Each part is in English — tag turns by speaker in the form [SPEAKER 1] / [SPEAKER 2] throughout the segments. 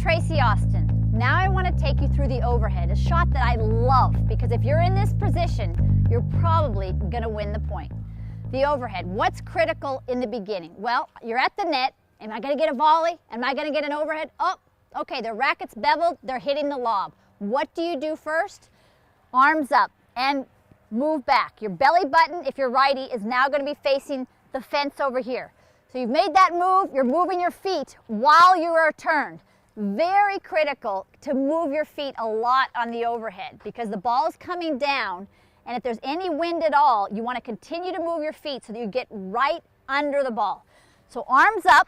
[SPEAKER 1] Tracy Austin. Now I want to take you through the overhead, a shot that I love because if you're in this position, you're probably going to win the point. The overhead, what's critical in the beginning? Well, you're at the net. Am I going to get a volley? Am I going to get an overhead? Oh, okay, the racket's beveled, they're hitting the lob. What do you do first? Arms up and move back. Your belly button, if you're righty, is now going to be facing the fence over here. So you've made that move, you're moving your feet while you are turned. Very critical to move your feet a lot on the overhead because the ball is coming down, and if there's any wind at all, you want to continue to move your feet so that you get right under the ball. So arms up.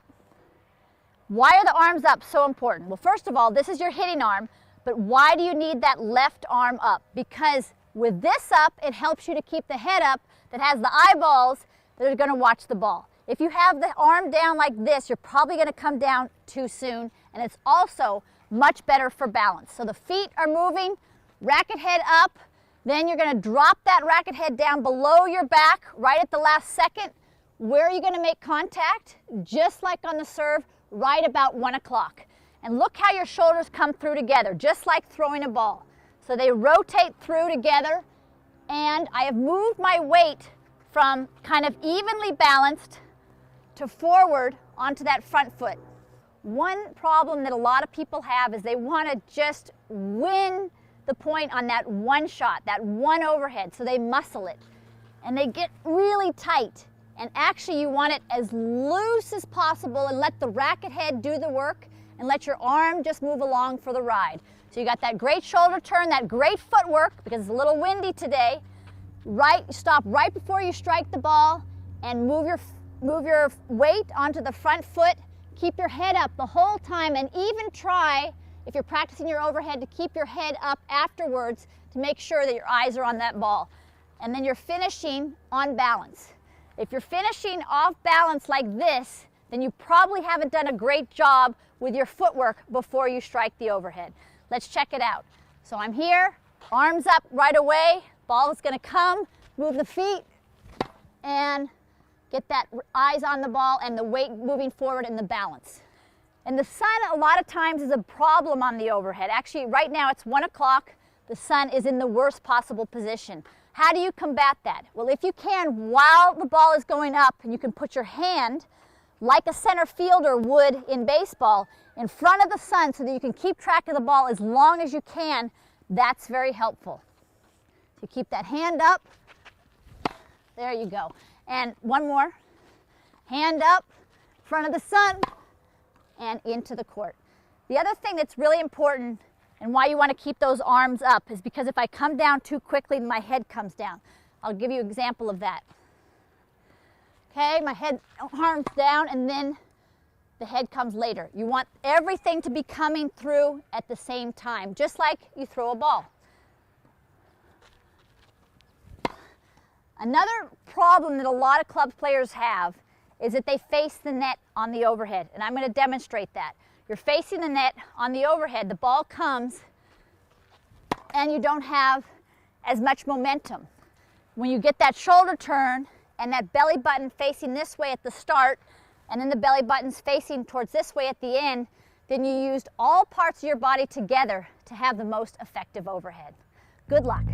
[SPEAKER 1] Why are the arms up so important? Well, first of all, this is your hitting arm, but why do you need that left arm up? Because with this up, it helps you to keep the head up that has the eyeballs that are going to watch the ball. If you have the arm down like this, you're probably going to come down too soon, and it's also much better for balance. So the feet are moving, racket head up, then you're going to drop that racket head down below your back right at the last second. Where are you going to make contact? Just like on the serve, right about 1 o'clock. And look how your shoulders come through together, just like throwing a ball. So they rotate through together, and I have moved my weight from kind of evenly balanced to forward onto that front foot. One problem that a lot of people have is they want to just win the point on that one shot, that one overhead, so they muscle it. And they get really tight. And actually you want it as loose as possible and let the racket head do the work and let your arm just move along for the ride. So you got that great shoulder turn, that great footwork, because it's a little windy today. Stop right before you strike the ball and move your weight onto the front foot. Keep your head up the whole time, and even try, if you're practicing your overhead, to keep your head up afterwards to make sure that your eyes are on that ball. And then you're finishing on balance. If you're finishing off balance like this, then you probably haven't done a great job with your footwork before you strike the overhead. Let's check it out. So I'm here, arms up right away, ball is going to come, move the feet, and get that eyes on the ball and the weight moving forward in the balance. And the sun a lot of times is a problem on the overhead. Actually, right now it's 1 o'clock. The sun is in the worst possible position. How do you combat that? Well, if you can, while the ball is going up, and you can put your hand, like a center fielder would in baseball, in front of the sun so that you can keep track of the ball as long as you can, that's very helpful. So you keep that hand up. There you go. And one more. Hand up, front of the sun, and into the court. The other thing that's really important and why you want to keep those arms up is because if I come down too quickly, my head comes down. I'll give you an example of that. Okay, my head, arms down, and then the head comes later. You want everything to be coming through at the same time, just like you throw a ball. Another problem that a lot of club players have is that they face the net on the overhead, and I'm going to demonstrate that. You're facing the net on the overhead, the ball comes, and you don't have as much momentum. When you get that shoulder turn and that belly button facing this way at the start, and then the belly button's facing towards this way at the end, then you used all parts of your body together to have the most effective overhead. Good luck.